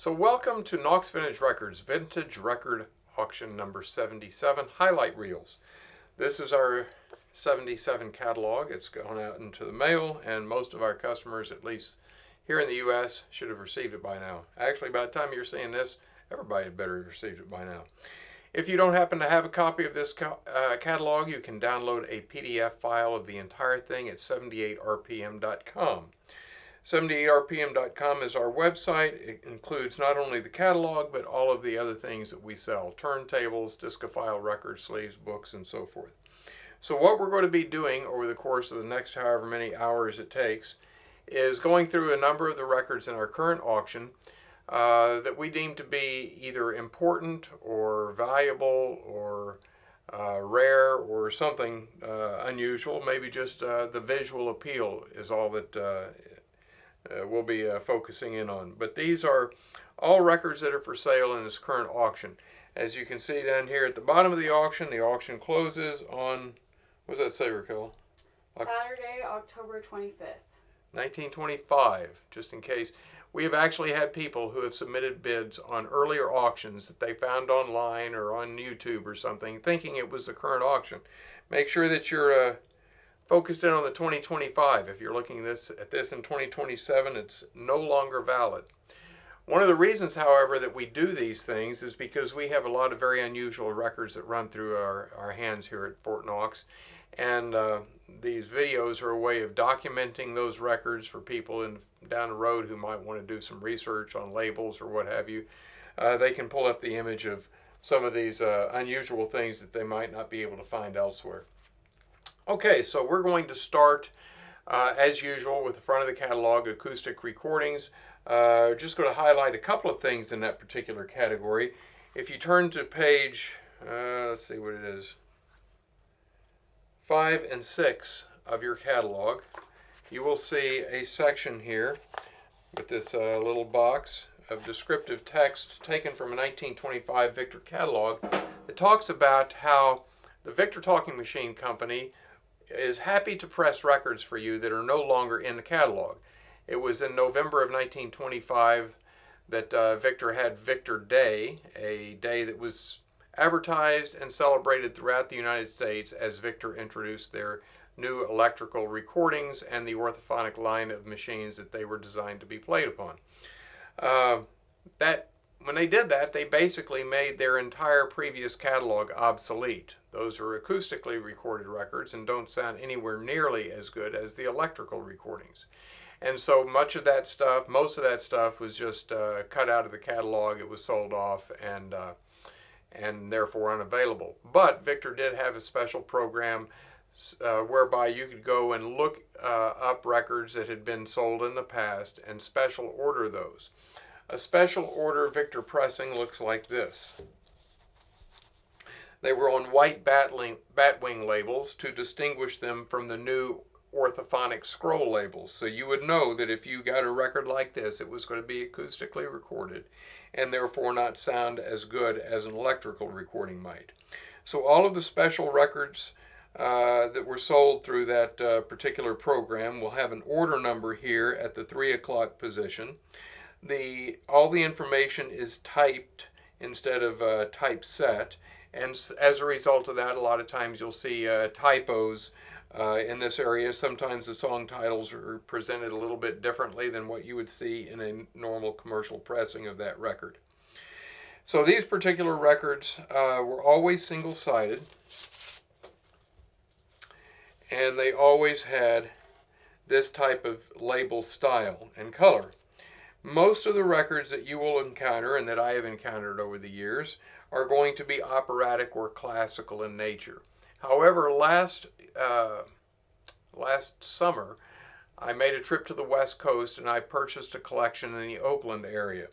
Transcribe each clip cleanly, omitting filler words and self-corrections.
So welcome to Nauck's Vintage Records, Vintage Record Auction number 77, Highlight Reels. This is our 77 catalog. It's gone out into the mail, and most of our customers, at least here in the U.S., should have received it by now. Actually, by the time you're seeing this, everybody had better have received it by now. If you don't happen to have a copy of this catalog, you can download a PDF file of the entire thing at 78rpm.com. 78rpm.com is our website. It includes not only the catalog, but all of the other things that we sell: turntables, discophile record sleeves, books, and so forth. So what we're going to be doing over the course of the next however many hours it takes is going through a number of the records in our current auction that we deem to be either important or valuable or rare or something unusual. Maybe just the visual appeal is all that we'll be focusing in on. But these are all records that are for sale in this current auction. As you can see down here at the bottom of the auction closes on, what does that say, Raquel? Saturday, October 25th. 1925, just in case. We have actually had people who have submitted bids on earlier auctions that they found online or on YouTube or something, thinking it was the current auction. Make sure that you're focused in on the 2025. If you're looking at this in 2027, it's no longer valid. One of the reasons, however, that we do these things is because we have a lot of very unusual records that run through our hands here at Fort Knox. And these videos are a way of documenting those records for people down the road who might want to do some research on labels or what have you. They can pull up the image of some of these unusual things that they might not be able to find elsewhere. Okay, so we're going to start, as usual, with the front of the catalog, acoustic recordings. Just going to highlight a couple of things in that particular category. If you turn to page, let's see what it is, 5 and 6 of your catalog, you will see a section here with this little box of descriptive text taken from a 1925 Victor catalog that talks about how the Victor Talking Machine Company is happy to press records for you that are no longer in the catalog. It was in November of 1925 that Victor had Victor Day, a day that was advertised and celebrated throughout the United States as Victor introduced their new electrical recordings and the orthophonic line of machines that they were designed to be played upon. When they did that, they basically made their entire previous catalog obsolete. Those are acoustically recorded records and don't sound anywhere nearly as good as the electrical recordings. And so most of that stuff was just cut out of the catalog. It was sold off and therefore unavailable. But Victor did have a special program whereby you could go and look up records that had been sold in the past and special order those. A special order Victor pressing looks like this. They were on white batwing labels to distinguish them from the new orthophonic scroll labels. So you would know that if you got a record like this, it was going to be acoustically recorded and therefore not sound as good as an electrical recording might. So all of the special records that were sold through that particular program will have an order number here at the 3 o'clock position. All the information is typed instead of typeset, and as a result of that, a lot of times you'll see typos in this area. Sometimes the song titles are presented a little bit differently than what you would see in a normal commercial pressing of that record. So these particular records were always single-sided, and they always had this type of label style and color. Most of the records that you will encounter and that I have encountered over the years are going to be operatic or classical in nature. However, last summer, I made a trip to the West Coast and I purchased a collection in the Oakland area.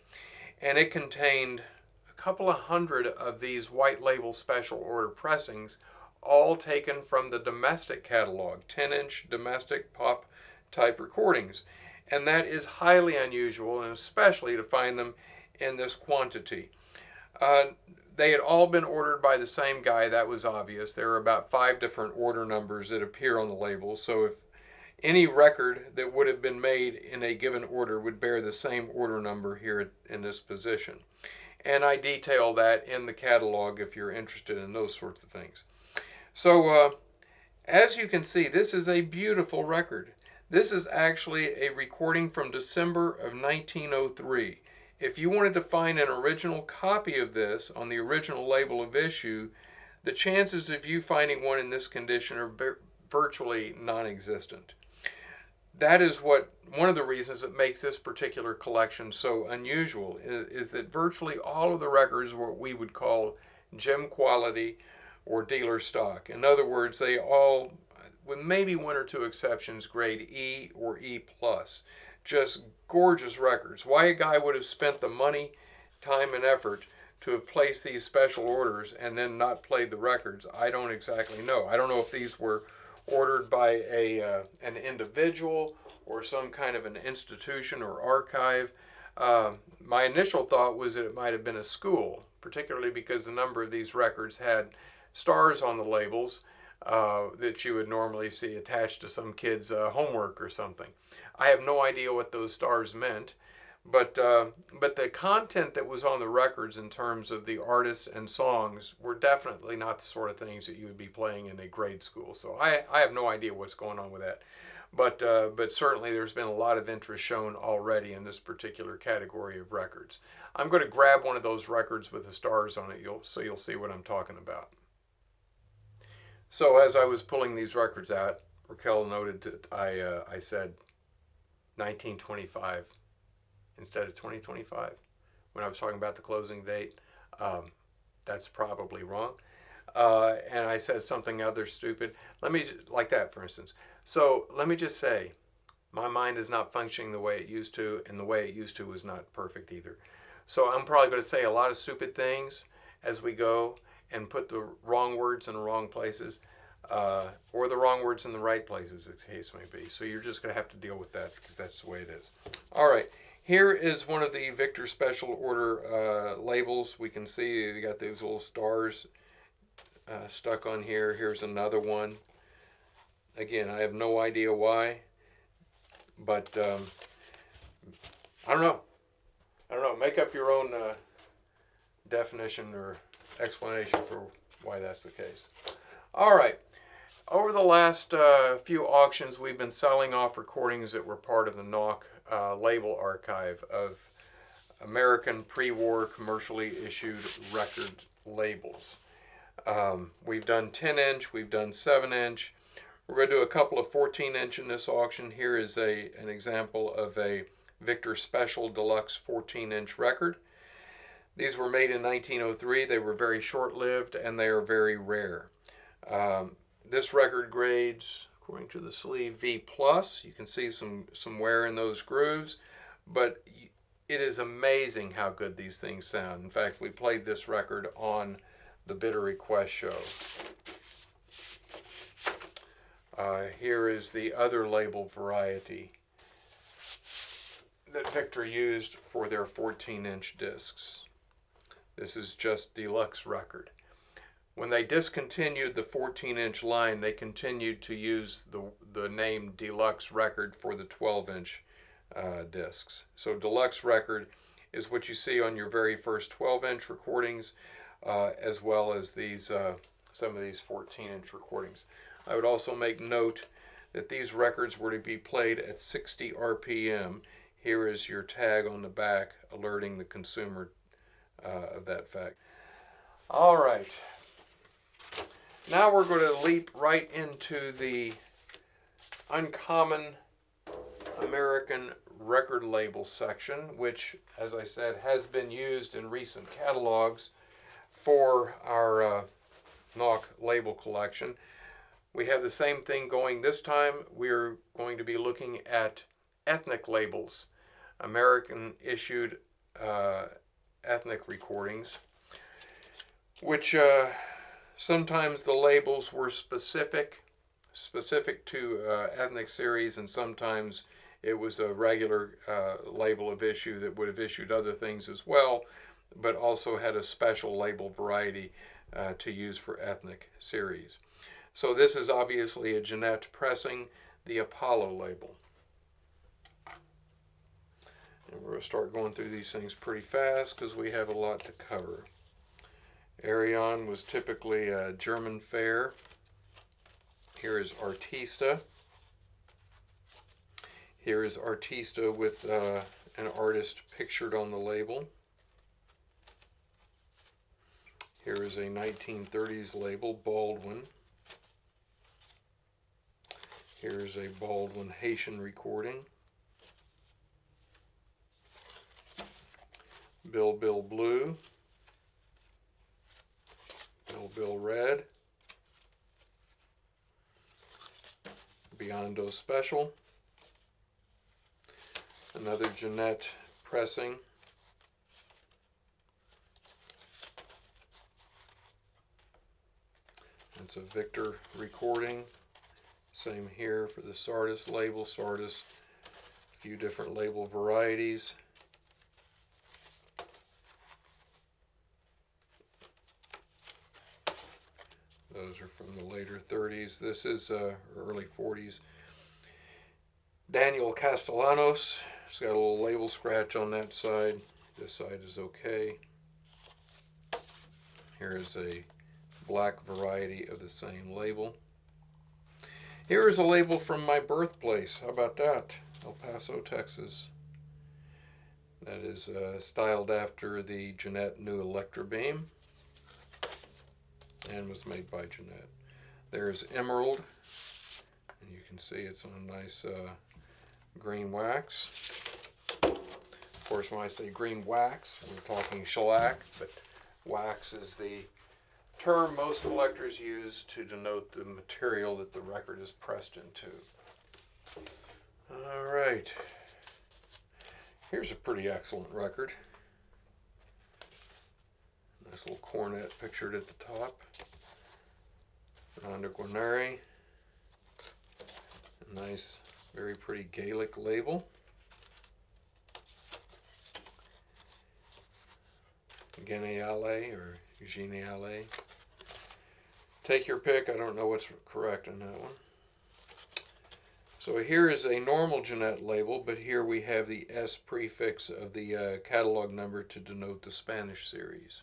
And it contained a couple of hundred of these white label special order pressings, all taken from the domestic catalog, 10-inch domestic pop type recordings. And that is highly unusual, and especially to find them in this quantity. They had all been ordered by the same guy. That was obvious. There are about 5 different order numbers that appear on the labels. So Any record that would have been made in a given order would bear the same order number here in this position. And I detail that in the catalog if you're interested in those sorts of things. So as you can see, this is a beautiful record. This is actually a recording from December of 1903. If you wanted to find an original copy of this on the original label of issue, the chances of you finding one in this condition are virtually non-existent. That is one of the reasons that makes this particular collection so unusual is that virtually all of the records are what we would call gem quality or dealer stock. In other words, they all, with maybe one or two exceptions, grade E or E plus. Just gorgeous records. Why a guy would have spent the money, time, and effort to have placed these special orders and then not played the records, I don't exactly know. I don't know if these were ordered by an individual or some kind of an institution or archive. My initial thought was that it might have been a school, particularly because a number of these records had stars on the labels that you would normally see attached to some kid's homework or something. I have no idea what those stars meant, but the content that was on the records in terms of the artists and songs were definitely not the sort of things that you would be playing in a grade school. So I have no idea what's going on with that. But certainly there's been a lot of interest shown already in this particular category of records. I'm going to grab one of those records with the stars on it, so you'll see what I'm talking about. So as I was pulling these records out, Raquel noted that I said 1925 instead of 2025 when I was talking about the closing date. That's probably wrong. And I said something other stupid. Like that, for instance. So let me just say, my mind is not functioning the way it used to, and the way it used to was not perfect either. So I'm probably going to say a lot of stupid things as we go and put the wrong words in the wrong places, or the wrong words in the right places, as the case may be. So you're just going to have to deal with that because that's the way it is. All right. Here is one of the Victor Special Order labels. We can see you got those little stars stuck on here. Here's another one. Again, I have no idea why, but I don't know. Make up your own definition or explanation for why that's the case. All right. Over the last few auctions, we've been selling off recordings that were part of the Nauck label archive of American pre-war commercially issued record labels. We've done 10-inch, we've done 7-inch. We're going to do a couple of 14-inch in this auction. Here is an example of a Victor Special Deluxe 14-inch record. These were made in 1903. They were very short-lived and they are very rare. This record grades, according to the sleeve, V+. You can see some wear in those grooves, but it is amazing how good these things sound. In fact, we played this record on the Bitter Request show. Here is the other label variety that Victor used for their 14-inch discs. This is just deluxe record. When they discontinued the 14-inch line, they continued to use the name deluxe record for the 12-inch discs. So deluxe record is what you see on your very first 12-inch recordings, as well as these some of these 14-inch recordings. I would also make note that these records were to be played at 60 RPM. Here is your tag on the back alerting the consumer of that fact. All right. Now we're going to leap right into the uncommon American record label section, which, as I said, has been used in recent catalogs for our Nauck label collection. We have the same thing going this time. We're going to be looking at ethnic labels, American issued ethnic recordings, which sometimes the labels were specific to ethnic series, and sometimes it was a regular label of issue that would have issued other things as well, but also had a special label variety to use for ethnic series. So this is obviously a Jeanette pressing. the Apollo label. And we're going to start going through these things pretty fast because we have a lot to cover. Arion was typically a German fair. Here is Artista. Here is Artista with an artist pictured on the label. Here is a 1930s label, Baldwin. Here's a Baldwin Haitian recording. Bill Bill Blue. Bill Bill Red. Biondo Special. Another Jeanette pressing. That's a Victor recording. Same here for the Sardis label. Sardis, a few different label varieties. Those are from the later 30s. This is early 40s. Daniel Castellanos. It's got a little label scratch on that side. This side is okay. Here is a black variety of the same label. Here is a label from my birthplace. How about that? El Paso, Texas. That is styled after the Jeanette New Electra Beam and was made by Jeanette. There's Emerald, and you can see it's on a nice green wax. Of course, when I say green wax, we're talking shellac, but wax is the term most collectors use to denote the material that the record is pressed into. All right. Here's a pretty excellent record. Nice little cornet pictured at the top. Fernando Guarneri. A nice, very pretty Gaelic label. Geniale or Geniale. Take your pick. I don't know what's correct on that one. So here is a normal Jeanette label, but here we have the S prefix of the catalog number to denote the Spanish series.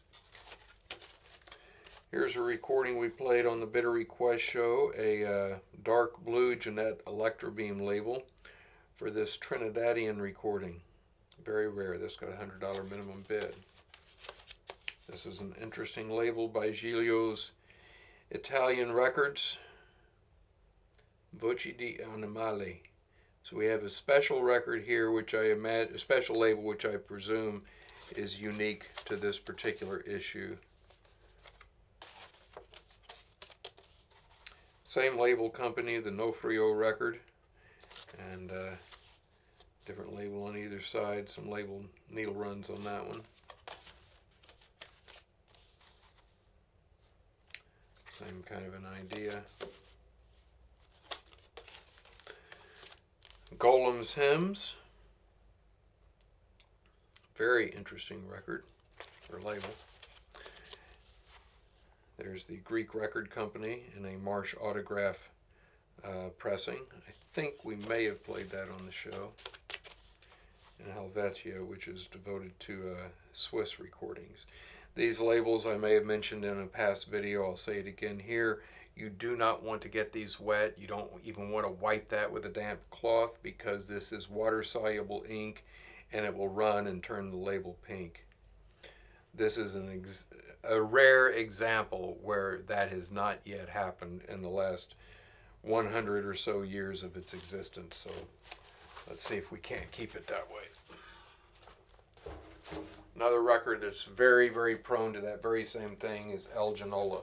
Here's a recording we played on the Bitter Request show, a dark blue Jeanette Electra Beam label for this Trinidadian recording. Very rare. This got a $100 minimum bid. This is an interesting label by Giglio's Italian Records, Voci di Animali. So we have a special record here, which I imagine, a special label, which I presume is unique to this particular issue. Same label company, the No Frio record, and different label on either side. Some label needle runs on that one. Same kind of an idea. Golem's Hymns. Very interesting record or label. There's the Greek Record Company in a Marsh autograph pressing. I think we may have played that on the show. And Helvetia, which is devoted to Swiss recordings. These labels I may have mentioned in a past video. I'll say it again here. You do not want to get these wet. You don't even want to wipe that with a damp cloth because this is water-soluble ink and it will run and turn the label pink. This is a rare example where that has not yet happened in the last 100 or so years of its existence. So let's see if we can't keep it that way. Another record that's very, very prone to that very same thing is El Genola.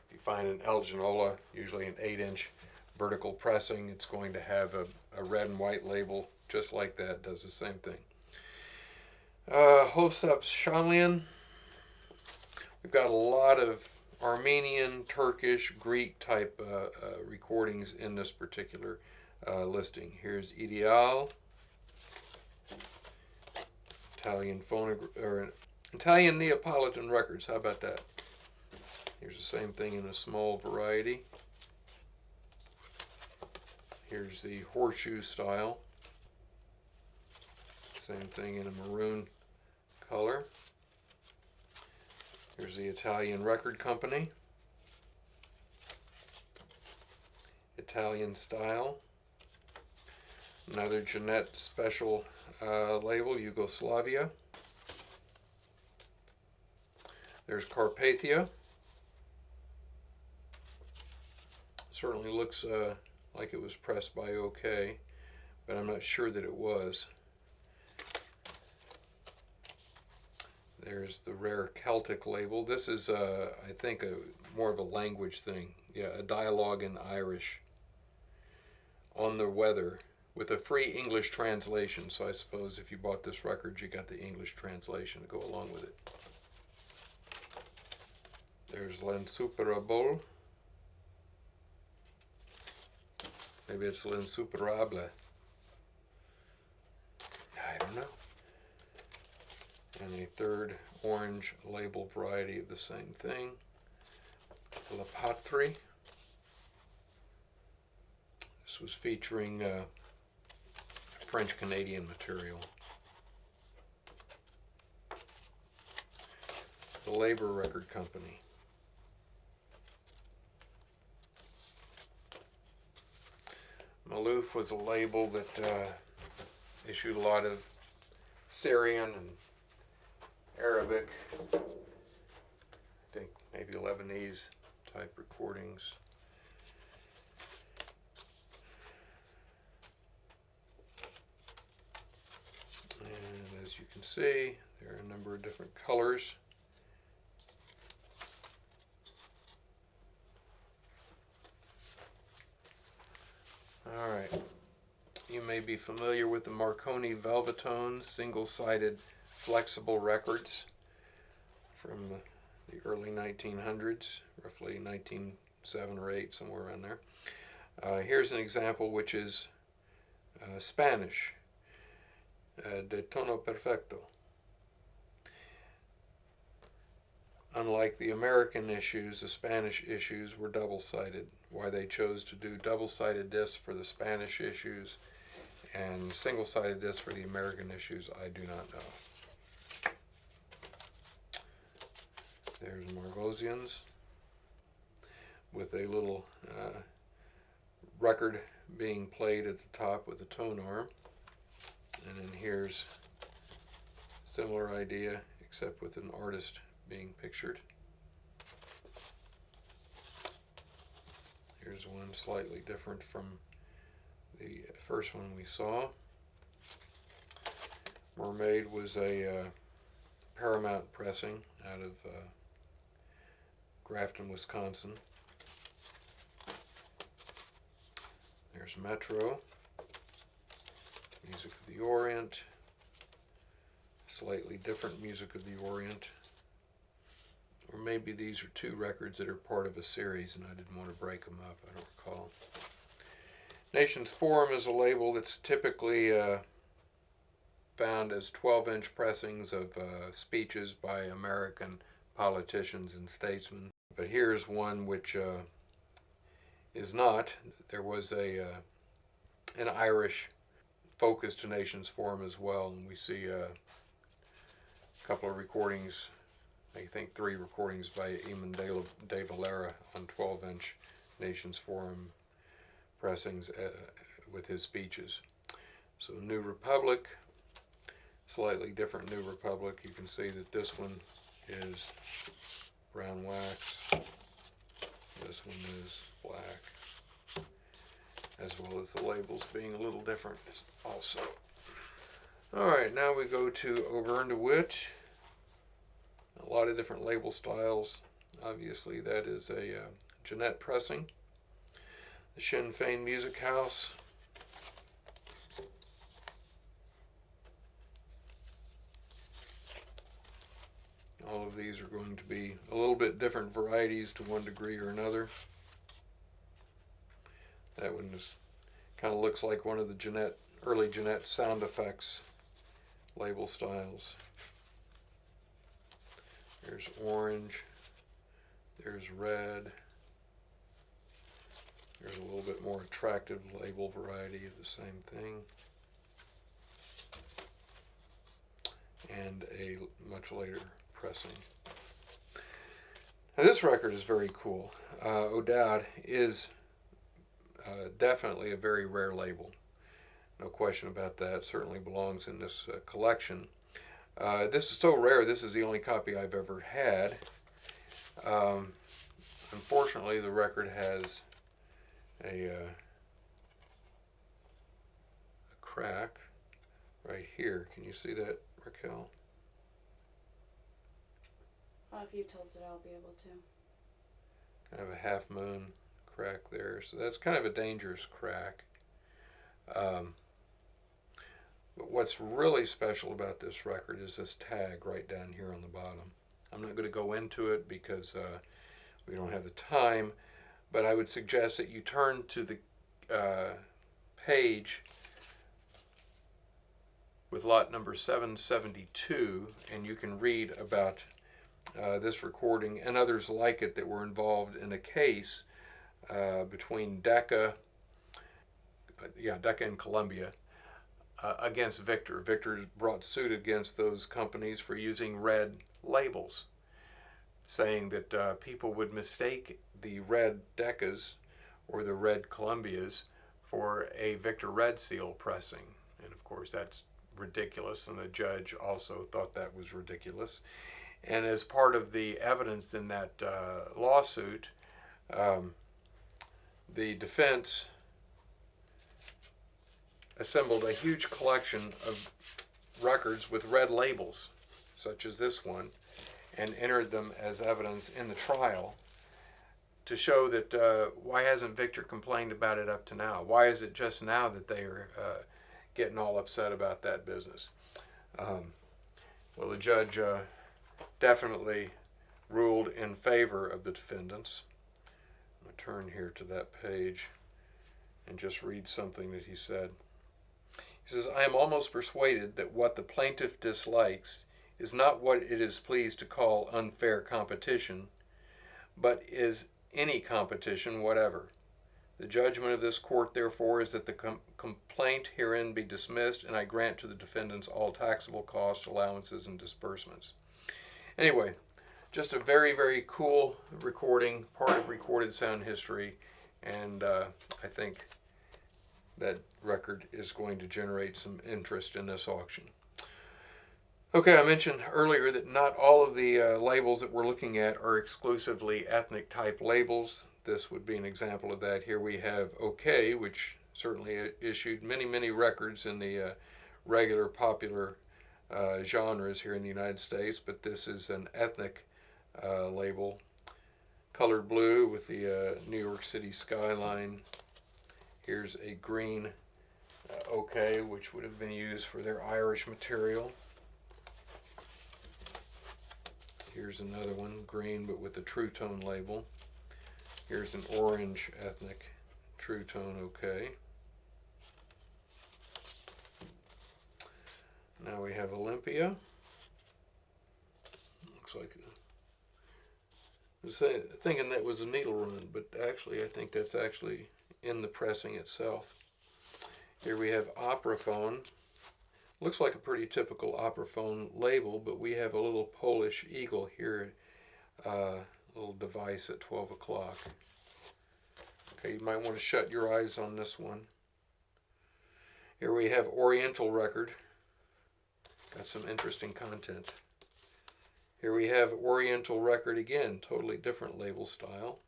If you find an El Genola, usually an 8-inch vertical pressing, it's going to have a red and white label just like that. Does the same thing. Hosep's Shanlian. We've got a lot of Armenian, Turkish, Greek type recordings in this particular listing. Here's Ideal. Italian Neapolitan Records. How about that? Here's the same thing in a small variety. Here's the horseshoe style. Same thing in a maroon color. Here's the Italian record company. Italian style. Another Jeanette special label, Yugoslavia. There's Carpathia. Certainly looks like it was pressed by OK, but I'm not sure that it was. There's the rare Celtic label. This is, I think, more of a language thing. Yeah, a dialogue in Irish on the weather with a free English translation. So I suppose if you bought this record, you got the English translation to go along with it. There's L'Insuperable. Maybe it's L'Insuperable. I don't know. And a third orange label variety of the same thing. La Patrie. This was featuring French-Canadian material. The Labor Record Company. Maloof was a label that issued a lot of Syrian and Arabic, I think maybe Lebanese type recordings. And as you can see, there are a number of different colors. All right, you may be familiar with the Marconi Velvetone single-sided flexible records from the early 1900s, roughly 1907 or 8, somewhere around there. Here's an example which is Spanish, de tono perfecto. Unlike the American issues, the Spanish issues were double-sided. Why they chose to do double-sided discs for the Spanish issues and single-sided discs for the American issues, I do not know. There's Margosians with a little record being played at the top with a tone arm. And then here's a similar idea, except with an artist being pictured. Here's one slightly different from the first one we saw. Mermaid was a Paramount pressing out of Grafton, Wisconsin. There's Metro, Music of the Orient, slightly different Music of the Orient. Or maybe these are two records that are part of a series and I didn't want to break them up, I don't recall. Nations Forum is a label that's typically found as 12-inch pressings of speeches by American politicians and statesmen. But here's one which is not. There was an Irish focus to Nations Forum as well, and we see a couple of recordings, I think 3 recordings by Eamon de Valera on 12-inch Nations Forum pressings with his speeches. So New Republic, slightly different New Republic. You can see that this one is brown wax, this one is black, as well as the labels being a little different also. Alright, now we go to Auburn de Witt. A lot of different label styles. Obviously that is a Jeanette pressing. The Sinn Féin Music House. All of these are going to be a little bit different varieties to one degree or another. That one just kind of looks like one of the early Jeanette sound effects label styles. There's orange, there's red, There's a little bit more attractive label variety of the same thing. And a much later pressing. Now this record is very cool. O'Dowd is definitely a very rare label. No question about that. Certainly belongs in this collection. This is so rare, this is the only copy I've ever had. Unfortunately, the record has a crack right here. Can you see that, Raquel? Well, if you tilt it, I'll be able to. Kind of a half moon crack there. So that's kind of a dangerous crack. But what's really special about this record is this tag right down here on the bottom. I'm not going to go into it because we don't have the time, but I would suggest that you turn to the page with lot number 772, and you can read about this recording and others like it that were involved in a case between Decca and Columbia against Victor. Victor brought suit against those companies for using red labels, saying that people would mistake the red Deccas or the red Columbias for a Victor Red Seal pressing. And of course that's ridiculous, and the judge also thought that was ridiculous. And as part of the evidence in that lawsuit, the defense assembled a huge collection of records with red labels, such as this one, and entered them as evidence in the trial to show that why hasn't Victor complained about it up to now? Why is it just now that they are getting all upset about that business? Well, the judge definitely ruled in favor of the defendants. I'm going to turn here to that page and just read something that he said. He says, "I am almost persuaded that what the plaintiff dislikes is not what it is pleased to call unfair competition, but is any competition whatever. The judgment of this court, therefore, is that the complaint herein be dismissed, and I grant to the defendants all taxable costs, allowances, and disbursements." Anyway, just a very, very cool recording, part of recorded sound history, and I think that record is going to generate some interest in this auction. Okay, I mentioned earlier that not all of the labels that we're looking at are exclusively ethnic type labels. This would be an example of that. Here we have OK, which certainly issued many, many records in the regular popular genres here in the United States, but this is an ethnic label. Colored blue with the New York City skyline. Here's a green OK, which would have been used for their Irish material. Here's another one, green but with a True Tone label. Here's an orange ethnic True Tone OK. Now we have Olympia. Looks like, I was thinking that was a needle run, but actually I think that's actually in the pressing itself. Here we have Operaphone. Looks like a pretty typical Operaphone label, but we have a little Polish eagle here, little device at 12 o'clock. Okay, you might want to shut your eyes on this one. Here we have Oriental record. Got some interesting content. Here we have Oriental record again, totally different label style.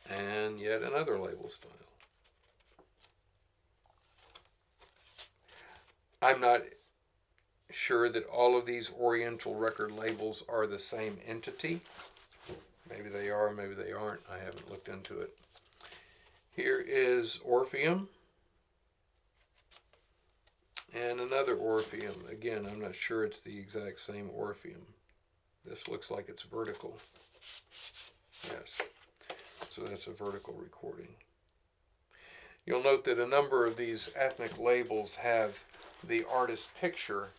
And yet another label style. I'm not sure that all of these Oriental record labels are the same entity. Maybe they are, maybe they aren't. I haven't looked into it. Here is Orpheum. And another Orpheum. Again, I'm not sure it's the exact same Orpheum. This looks like it's vertical. Yes. So that's a vertical recording. You'll note that a number of these ethnic labels have the artist's picture,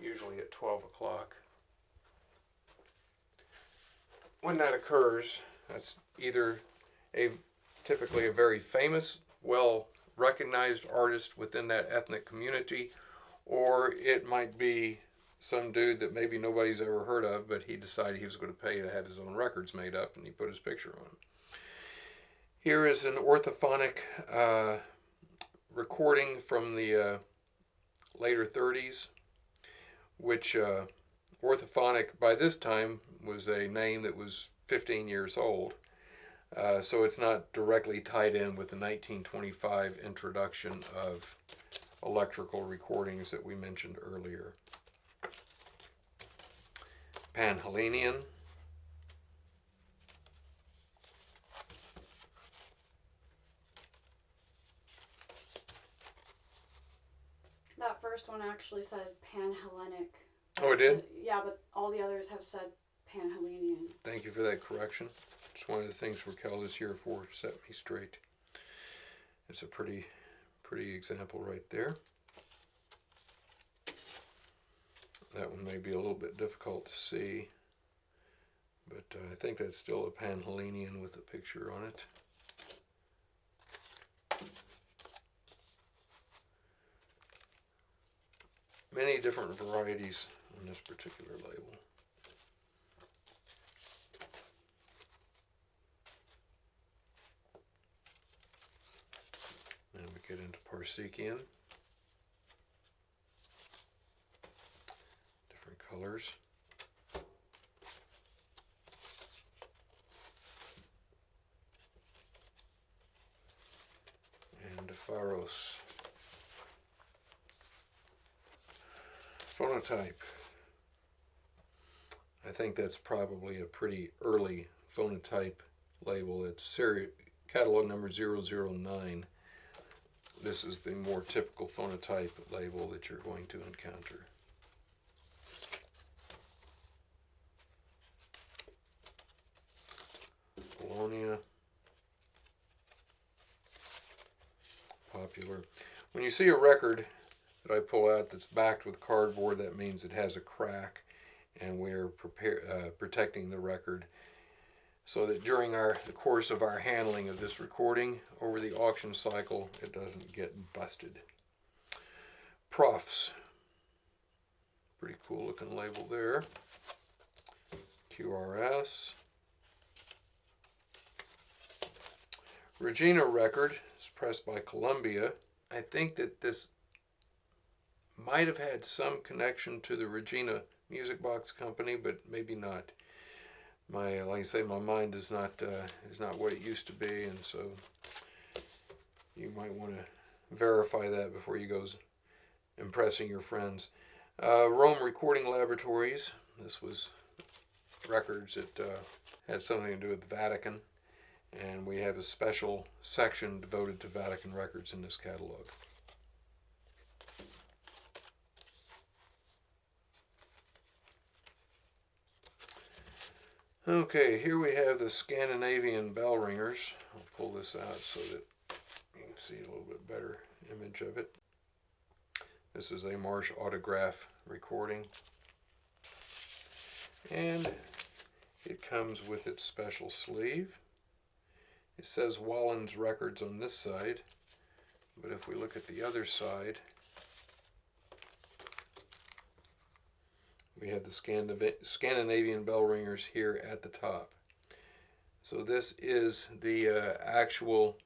usually at 12 o'clock. When that occurs, That's either typically a very famous, well recognized artist within that ethnic community, or it might be some dude that maybe nobody's ever heard of, but he decided he was going to pay to have his own records made up, and he put his picture on them. Here is an orthophonic recording from the later 30s, which orthophonic by this time was a name that was 15 years old. So it's not directly tied in with the 1925 introduction of electrical recordings that we mentioned earlier. Pan-Hellenian. That first one actually said Pan-Hellenic. Oh, it did? Yeah, but all the others have said Pan-Hellenian. Thank you for that correction. It's one of the things Raquel is here for, set me straight. It's a pretty example right there. That one may be a little bit difficult to see, but I think that's still a Pan-Hellenian with a picture on it. Many different varieties on this particular label. Then we get into Parsekian. Different colors. And Pharos. Phonotype. I think that's probably a pretty early phonotype label. It's catalog number 009. This is the more typical phonotype label that you're going to encounter. Bologna. Popular. When you see a record that I pull out that's backed with cardboard, that means it has a crack, and we're protecting the record so that during the course of our handling of this recording over the auction cycle, it doesn't get busted. Profs. Pretty cool looking label there. QRS. Regina record is pressed by Columbia. I think that this might have had some connection to the Regina Music Box Company, but maybe not. Like I say, my mind is not what it used to be, and so you might want to verify that before you go impressing your friends. Rome Recording Laboratories. This was records that had something to do with the Vatican, and we have a special section devoted to Vatican records in this catalog. Okay, here we have the Scandinavian bell ringers. I'll pull this out so that you can see a little bit better image of it. This is a Marsh autograph recording, and it comes with its special sleeve. It says Wallen's Records on this side, but if we look at the other side, we have the Scandinavian bell ringers here at the top. So this is the actual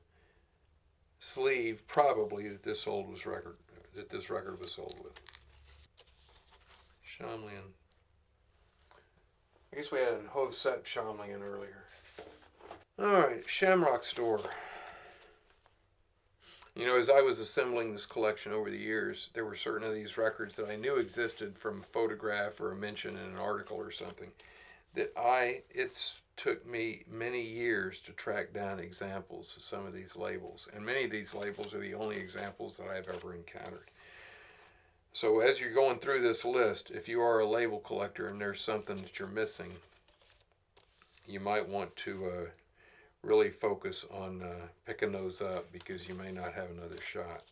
sleeve, probably, that this record was sold with. Shamlian. I guess we had a Hovsepp Shamlian earlier. Alright, Shamrock Store. You know, as I was assembling this collection over the years, there were certain of these records that I knew existed from a photograph or a mention in an article or something, that it took me many years to track down examples of some of these labels. And many of these labels are the only examples that I've ever encountered. So as you're going through this list, if you are a label collector and there's something that you're missing, you might want to really focus on picking those up, because you may not have another shot.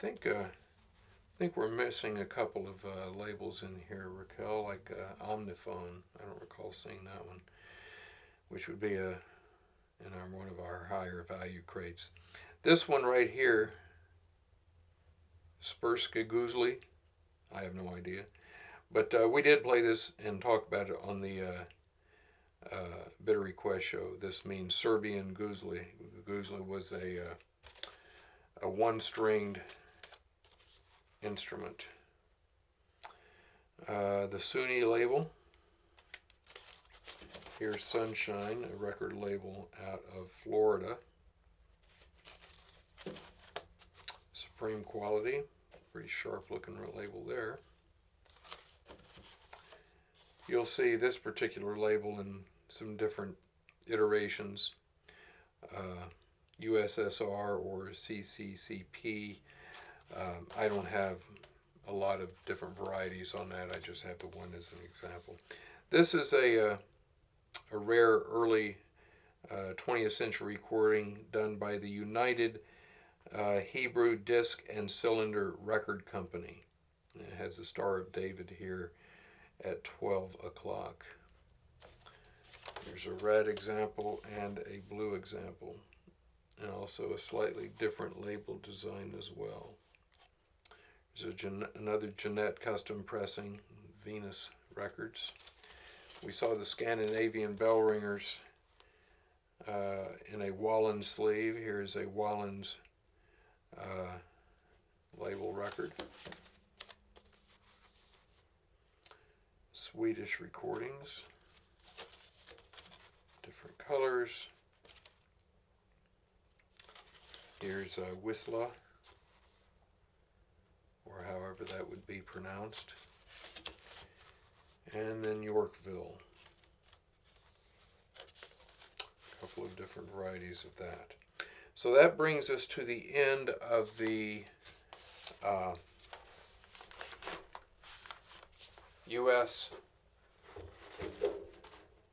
think we're missing a couple of labels in here, Raquel, like Omniphone. I don't recall seeing that one, which would be one of our higher value crates. This one right here, Spursky Guzli, I have no idea. But we did play this and talk about it on the Bitter Request show. This means Serbian Guzli. Guzli was a one-stringed instrument. The Sunni label. Here's Sunshine, a record label out of Florida. Supreme Quality, pretty sharp looking label there. You'll see this particular label in some different iterations. USSR or CCCP. I don't have a lot of different varieties on that. I just have the one as an example. This is a rare early 20th century recording done by the United Hebrew Disc and Cylinder Record Company. It has the Star of David here at 12 o'clock. There's a red example and a blue example, and also a slightly different label design as well. There's another Jeanette custom pressing, Venus Records. We saw the Scandinavian bell ringers in a Wallens sleeve. Here's a Wallens label record. Swedish recordings, different colors. Here's Whistler, or however that would be pronounced. And then Yorkville. A couple of different varieties of that. So that brings us to the end of the U.S.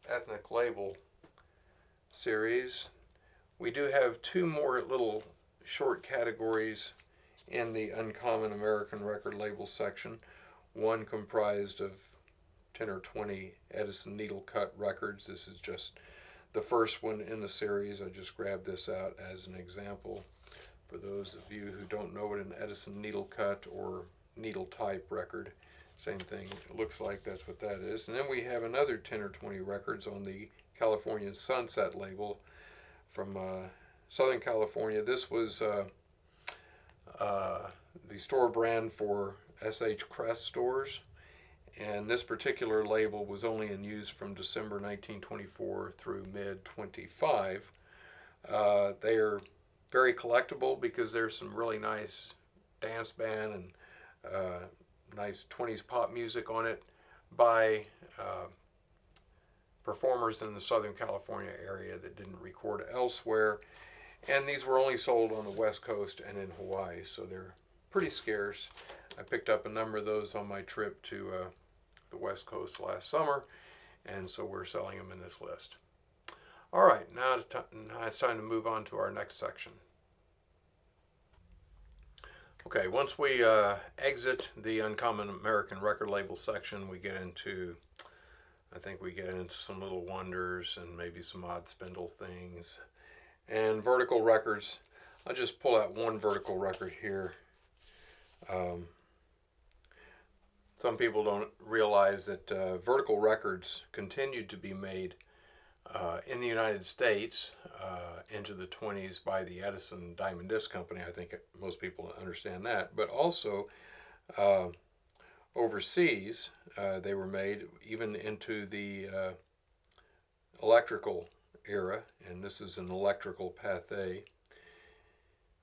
ethnic label series. We do have two more little short categories in the Uncommon American Record Label section. One comprised of 10 or 20 Edison needle cut records. This is just the first one in the series. I just grabbed this out as an example for those of you who don't know what an Edison needle cut or needle type record, same thing, it looks like that's what that is. And then we have another 10 or 20 records on the California Sunset label from Southern California. This was the store brand for S.H. Crest stores, and this particular label was only in use from December 1924 through mid-25. They are very collectible because there's some really nice dance band and nice 20s pop music on it by performers in the Southern California area that didn't record elsewhere. And these were only sold on the West Coast and in Hawaii, so they're pretty scarce. I picked up a number of those on my trip to the West Coast last summer, and so we're selling them in this list. All right, now it's time to move on to our next section. Okay, once we exit the Uncommon American Record Label section, we get into, I think we get into some little wonders and maybe some odd spindle things. And vertical records, I'll just pull out one vertical record here. Some people don't realize that vertical records continued to be made in the United States into the 20s by the Edison Diamond Disc Company. I think most people understand that. But also overseas, they were made even into the electrical era, and this is an electrical Pathé.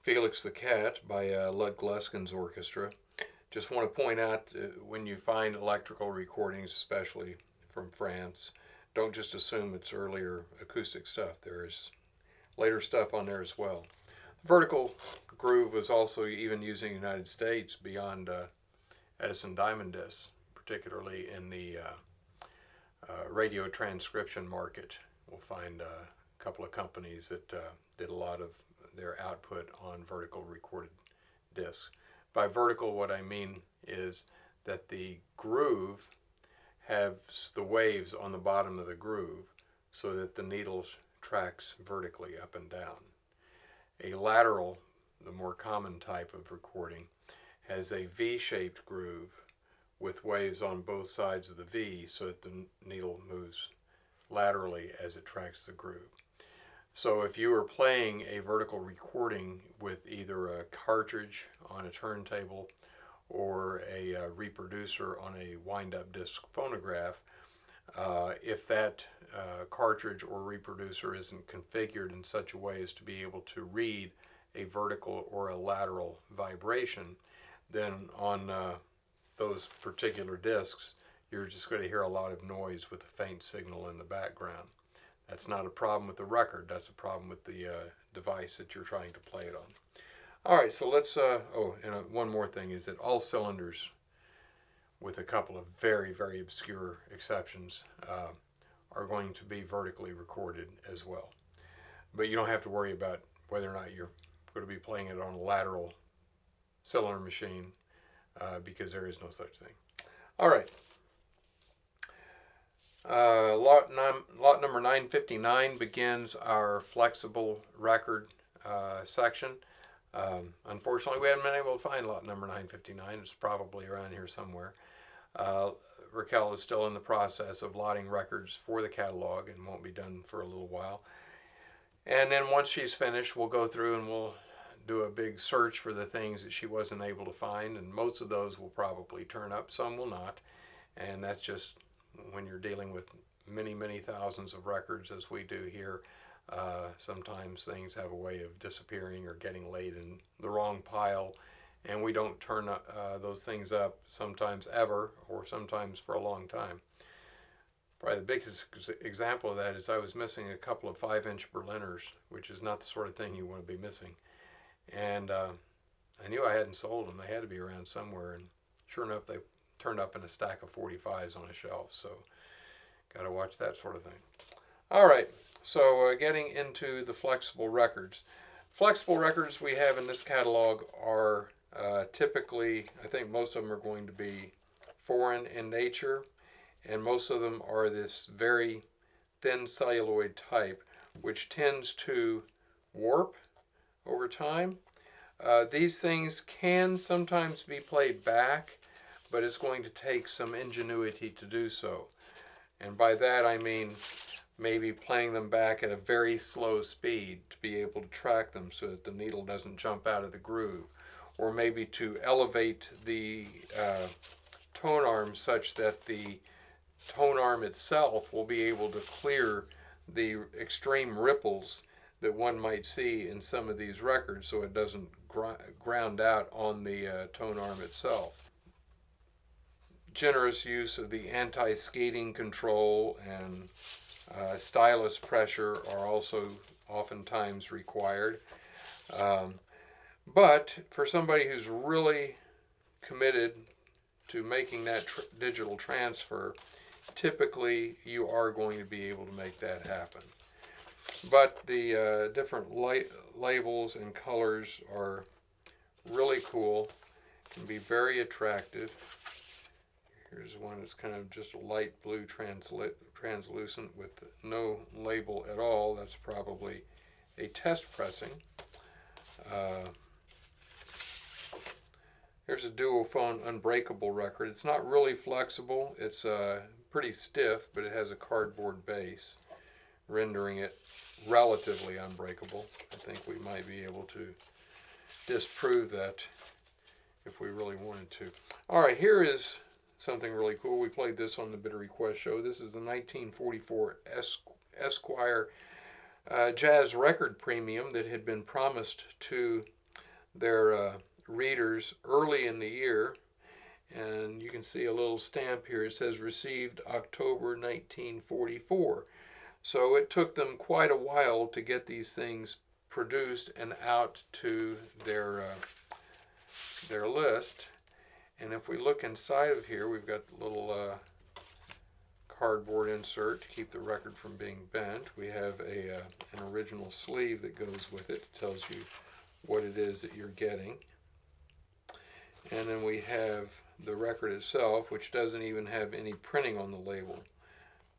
Felix the Cat by Lud Gluskin's orchestra. Just want to point out when you find electrical recordings, especially from France, don't just assume it's earlier acoustic stuff. There's later stuff on there as well. The vertical groove was also even used in the United States beyond Edison Diamond Discs, particularly in the radio transcription market. We'll find a couple of companies that did a lot of their output on vertical recorded discs. By vertical, what I mean is that the groove has the waves on the bottom of the groove so that the needle tracks vertically up and down. A lateral, the more common type of recording, has a V-shaped groove with waves on both sides of the V so that the needle moves laterally as it tracks the groove. So if you are playing a vertical recording with either a cartridge on a turntable or a reproducer on a wind-up disc phonograph, if that cartridge or reproducer isn't configured in such a way as to be able to read a vertical or a lateral vibration, then on those particular discs, you're just going to hear a lot of noise with a faint signal in the background. That's not a problem with the record. That's a problem with the device that you're trying to play it on. All right, so let's, one more thing is that all cylinders, with a couple of very, very obscure exceptions, are going to be vertically recorded as well. But you don't have to worry about whether or not you're going to be playing it on a lateral cylinder machine because there is no such thing. All right. Lot number 959 begins our flexible record section. Unfortunately, we haven't been able to find lot number 959. It's probably around here somewhere. Raquel is still in the process of lotting records for the catalog and won't be done for a little while. And then once she's finished, we'll go through and we'll do a big search for the things that she wasn't able to find, and most of those will probably turn up, some will not. And that's just when you're dealing with many, many thousands of records as we do here. Sometimes things have a way of disappearing or getting laid in the wrong pile, and we don't turn those things up sometimes ever, or sometimes for a long time. Probably the biggest example of that is I was missing a couple of 5-inch Berliners, which is not the sort of thing you want to be missing. And I knew I hadn't sold them. They had to be around somewhere, and sure enough, they turned up in a stack of 45s on a shelf, so got to watch that sort of thing. All right, so getting into the flexible records. Flexible records we have in this catalog are typically, I think most of them are going to be foreign in nature, and most of them are this very thin celluloid type, which tends to warp over time. These things can sometimes be played back, but it's going to take some ingenuity to do so. And by that I mean maybe playing them back at a very slow speed to be able to track them so that the needle doesn't jump out of the groove, or maybe to elevate the tone arm such that the tone arm itself will be able to clear the extreme ripples that one might see in some of these records so it doesn't ground out on the tone arm itself. Generous use of the anti-skating control and stylus pressure are also oftentimes required. But for somebody who's really committed to making that digital transfer, typically you are going to be able to make that happen. But the different labels and colors are really cool, can be very attractive. Here's one that's kind of just a light blue translucent with no label at all. That's probably a test pressing. Here's a Duophone unbreakable record. It's not really flexible. It's pretty stiff, but it has a cardboard base, rendering it relatively unbreakable. I think we might be able to disprove that if we really wanted to. All right, here is something really cool. We played this on the Bitter Request show. This is the 1944 Esquire Jazz Record Premium that had been promised to their readers early in the year. And you can see a little stamp here. It says received October 1944. So it took them quite a while to get these things produced and out to their list. And if we look inside of here, we've got the little cardboard insert to keep the record from being bent. We have an original sleeve that goes with it. It tells you what it is that you're getting. And then we have the record itself, which doesn't even have any printing on the label,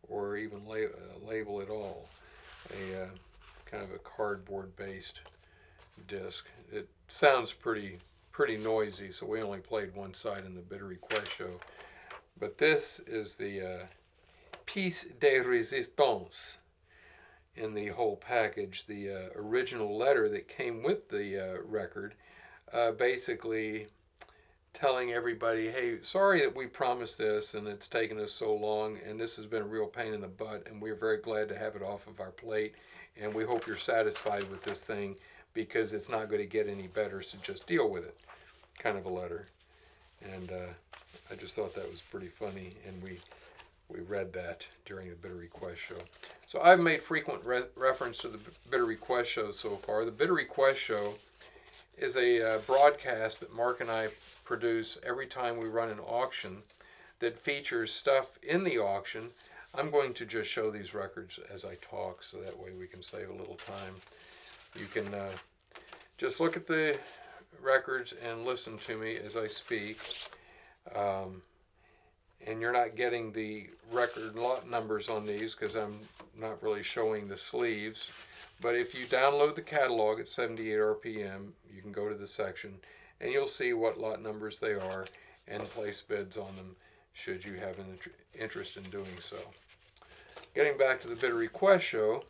or even label at all. A kind of a cardboard-based disc. It sounds pretty noisy, so we only played one side in the Bitter Request show. But this is the piece de résistance in the whole package. The original letter that came with the record, basically telling everybody, hey, sorry that we promised this and it's taken us so long, and this has been a real pain in the butt, and we're very glad to have it off of our plate, and we hope you're satisfied with this thing, because it's not going to get any better, so just deal with it, kind of a letter. And I just thought that was pretty funny, and we read that during the Bitter Request show. So I've made frequent reference to the Bitter Request show so far. The Bitter Request show is a broadcast that Mark and I produce every time we run an auction that features stuff in the auction. I'm going to just show these records as I talk, so that way we can save a little time. You can just look at the records and listen to me as I speak. And you're not getting the record lot numbers on these because I'm not really showing the sleeves. But if you download the catalog at 78 RPM, you can go to the section and you'll see what lot numbers they are and place bids on them should you have an interest in doing so. Getting back to the Bitter Request show,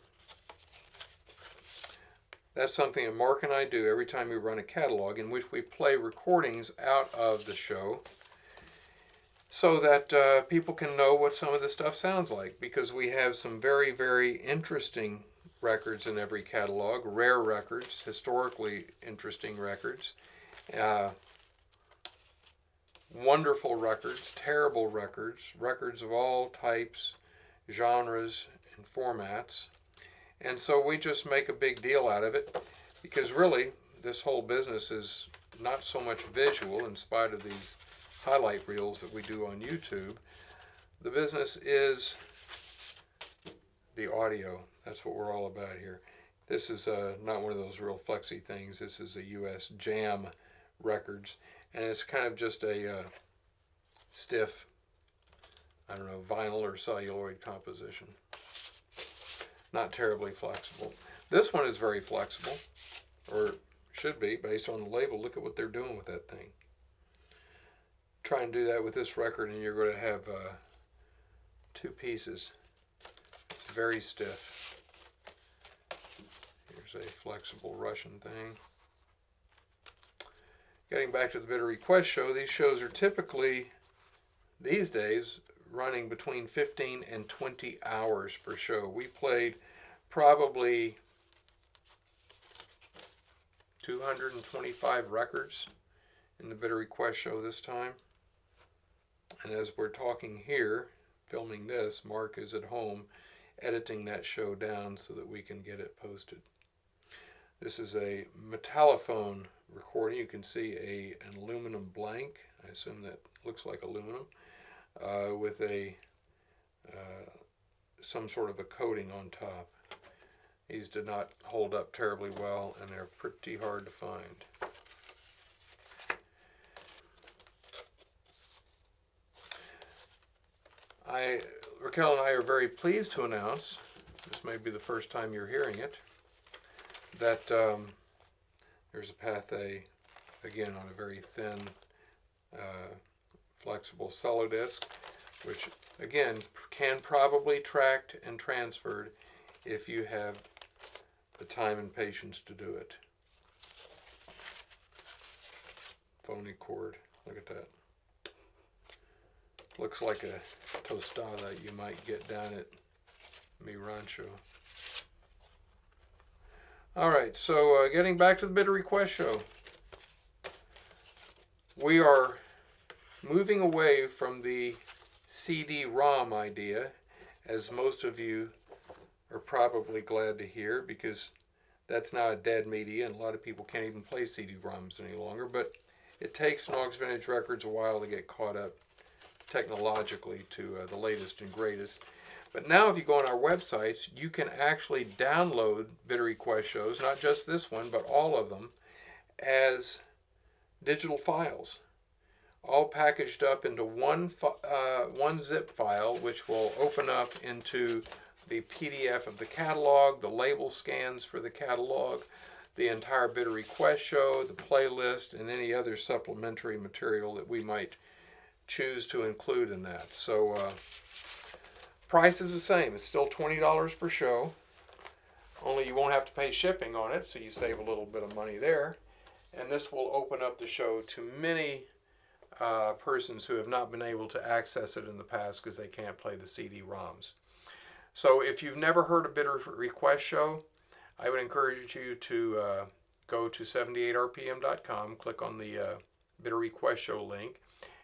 that's something that Mark and I do every time we run a catalog, in which we play recordings out of the show so that people can know what some of the stuff sounds like, because we have some very, very interesting records in every catalog, rare records, historically interesting records, wonderful records, terrible records, records of all types, genres, and formats. And so we just make a big deal out of it, because really this whole business is not so much visual, in spite of these highlight reels that we do on YouTube. The business is the audio. That's what we're all about here. This is not one of those real flexy things. This is a US Jam Records, and it's kind of just a stiff, I don't know, vinyl or celluloid composition. Not terribly flexible. This one is very flexible, or should be based on the label. Look at what they're doing with that thing. Try and do that with this record and you're going to have two pieces. It's very stiff. Here's a flexible Russian thing. Getting back to the Bitter Request show, these shows are typically, these days, running between 15 and 20 hours per show. We played probably 225 records in the Bitter Request show this time. And as we're talking here, filming this, Mark is at home editing that show down so that we can get it posted. This is a Metallophone recording. You can see an aluminum blank. I assume that looks like aluminum. With some sort of a coating on top. These did not hold up terribly well, and they're pretty hard to find. Raquel and I are very pleased to announce, this may be the first time you're hearing it, that there's a Pathé, again on a very thin, flexible cello disc, which again can probably tracked and transferred if you have the time and patience to do it. Phony cord, look at that. Looks like a tostada you might get down at Mi Rancho. Alright, so getting back to the Bitter Request show. We are moving away from the CD-ROM idea, as most of you are probably glad to hear, because that's now a dead media and a lot of people can't even play CD-ROMs any longer. But it takes Nauck's Vintage Records a while to get caught up technologically to the latest and greatest. But now if you go on our websites, you can actually download Bitter Request shows, not just this one, but all of them, as digital files. all packaged up into one zip file, which will open up into the PDF of the catalog, the label scans for the catalog, the entire bidder request show, the playlist, and any other supplementary material that we might choose to include in that. So price is the same. It's still $20 per show. Only you won't have to pay shipping on it, so you save a little bit of money there. And this will open up the show to many persons who have not been able to access it in the past because they can't play the CD-ROMs. So if you've never heard a bidder request show, I would encourage you to go to 78rpm.com, click on the bidder request show link,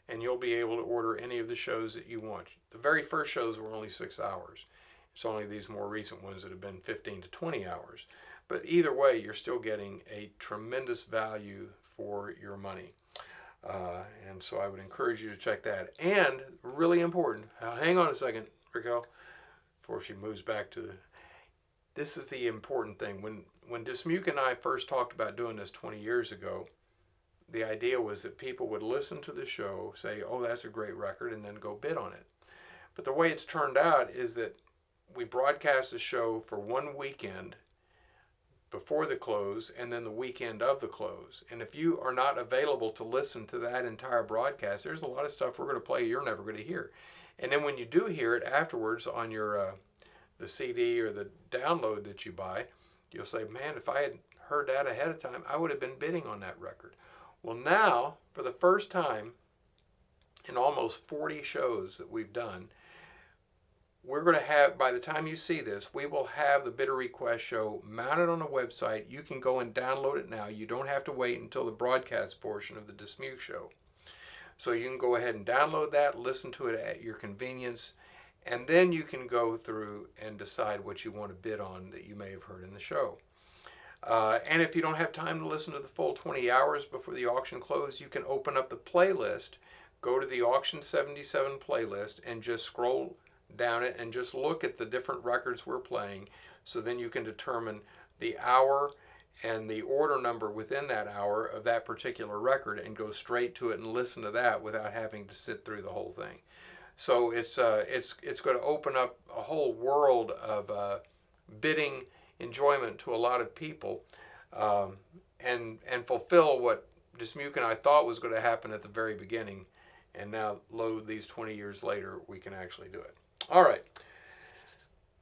and you'll be able to order any of the shows that you want. The very first shows were only 6 hours. It's only these more recent ones that have been 15 to 20 hours. But either way, you're still getting a tremendous value for your money. And so I would encourage you to check that. And really important, hang on a second, Raquel, before she moves back to this is the important thing. When Dismuke and I first talked about doing this 20 years ago, the idea was that people would listen to the show, say, oh, that's a great record, and then go bid on it. But the way it's turned out is that we broadcast the show for one weekend before the close and then the weekend of the close. And if you are not available to listen to that entire broadcast, there's a lot of stuff we're going to play you're never going to hear. And then when you do hear it afterwards on your the CD or the download that you buy, you'll say, man, if I had heard that ahead of time, I would have been bidding on that record. Well, now, for the first time in almost 40 shows that we've done, we're going to have, by the time you see this, we will have the bidder request show mounted on a website. You can go and download it now. You don't have to wait until the broadcast portion of the Dismuke show. So you can go ahead and download that, listen to it at your convenience, and then you can go through and decide what you want to bid on that you may have heard in the show. And if you don't have time to listen to the full 20 hours before the auction close, you can open up the playlist, go to the Auction 77 playlist, and just scroll down it and just look at the different records we're playing. So then you can determine the hour and the order number within that hour of that particular record and go straight to it and listen to that without having to sit through the whole thing. So it's going to open up a whole world of bidding enjoyment to a lot of people, and fulfill what Dismuke and I thought was going to happen at the very beginning. And now, these 20 years later, we can actually do it. All right.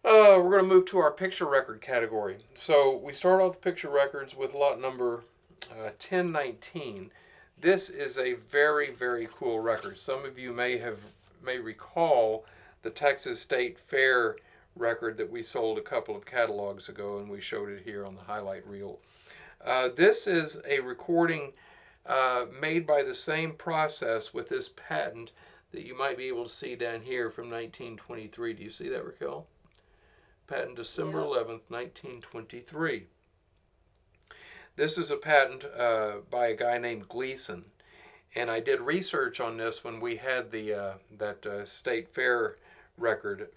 We're going to move to our picture record category. So we start off the picture records with lot number 1019. This is a very, very cool record. Some of you may recall the Texas State Fair record that we sold a couple of catalogs ago, and we showed it here on the highlight reel. This is a recording made by the same process with this patent that you might be able to see down here from 1923. Do you see that, Raquel? Patent December 11th, 1923. This is a patent by a guy named Gleason. And I did research on this when we had that State Fair record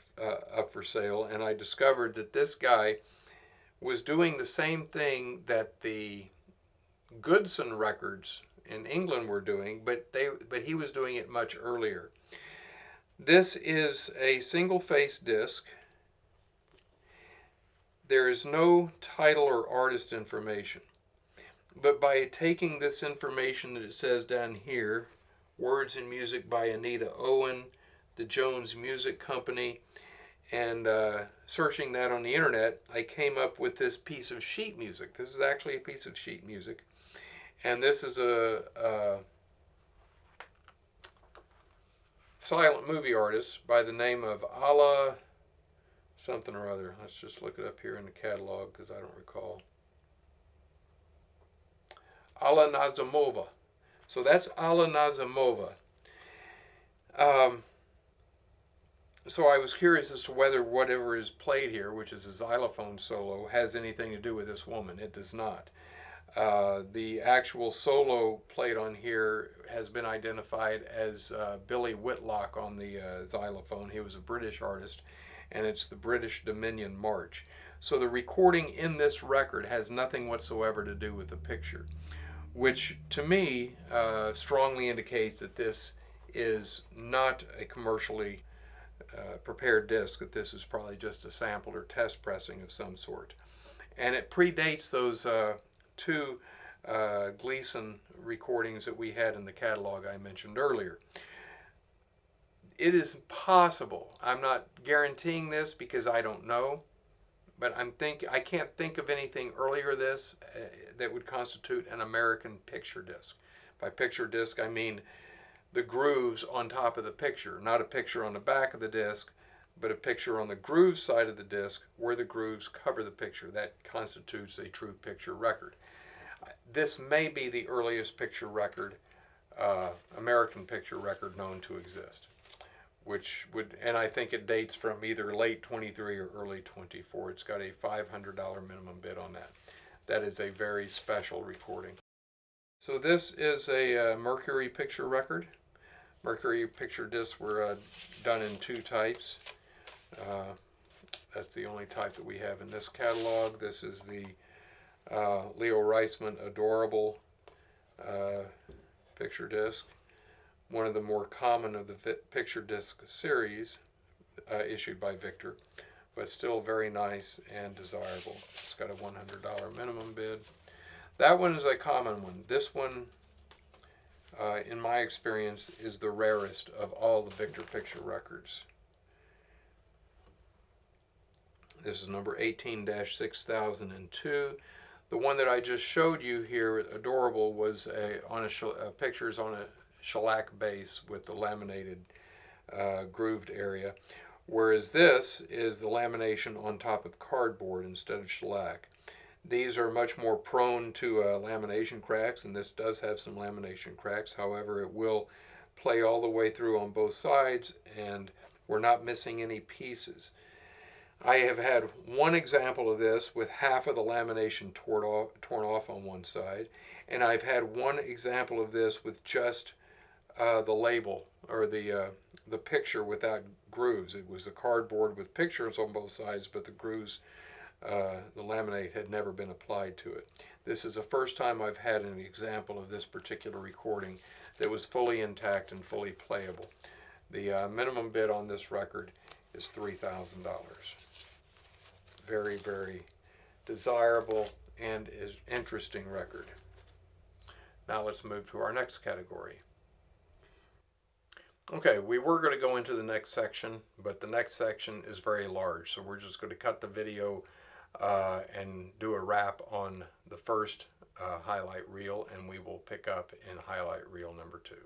up for sale, and I discovered that this guy was doing the same thing that the Goodson records in England were doing, but he was doing it much earlier. This is a single-face disc. There is no title or artist information, but by taking this information that it says down here, Words and Music by Anita Owen, the Jones Music Company, and searching that on the internet, I came up with this piece of sheet music. This is actually a piece of sheet music. And this is a silent movie artist by the name of Alla something or other. Let's just look it up here in the catalog because I don't recall. Alla Nazimova. So that's Alla Nazimova. So I was curious as to whether whatever is played here, which is a xylophone solo, has anything to do with this woman. It does not. The actual solo played on here has been identified as Billy Whitlock on the xylophone. He was a British artist, and it's the British Dominion March. So the recording in this record has nothing whatsoever to do with the picture. which to me strongly indicates that this is not a commercially prepared disc, that this is probably just a sample or test pressing of some sort. And it predates those two Gleason recordings that we had in the catalog I mentioned earlier. It is possible, I'm not guaranteeing this because I don't know, but I can't think of anything earlier this that would constitute an American picture disc. By picture disc, I mean the grooves on top of the picture, not a picture on the back of the disc, but a picture on the groove side of the disc where the grooves cover the picture. That constitutes a true picture record. This may be the earliest picture record, American picture record known to exist, which would, and I think it dates from either late 23 or early 24. It's got a $500 minimum bid on that. That is a very special recording. So this is a Mercury picture record. Mercury picture discs were done in two types. That's the only type that we have in this catalog. This is the Leo Reisman Adorable picture disc. One of the more common of the picture disc series issued by Victor, but still very nice and desirable. It's got a $100 minimum bid. That one is a common one. This one, in my experience, is the rarest of all the Victor picture records. This is number 18-6002. The one that I just showed you here, Adorable, was pictures on a shellac base with the laminated grooved area, whereas this is the lamination on top of cardboard instead of shellac. These are much more prone to lamination cracks, and this does have some lamination cracks. However, it will play all the way through on both sides, and we're not missing any pieces. I have had one example of this with half of the lamination torn off on one side, and I've had one example of this with just the label or the picture without grooves. It was the cardboard with pictures on both sides, but the grooves, the laminate had never been applied to it. This is the first time I've had an example of this particular recording that was fully intact and fully playable. The minimum bid on this record is $3,000. Very, very desirable and is interesting record. Now let's move to our next category. Okay, we were going to go into the next section, but the next section is very large, so we're just going to cut the video and do a wrap on the first highlight reel, and we will pick up in highlight reel number 2.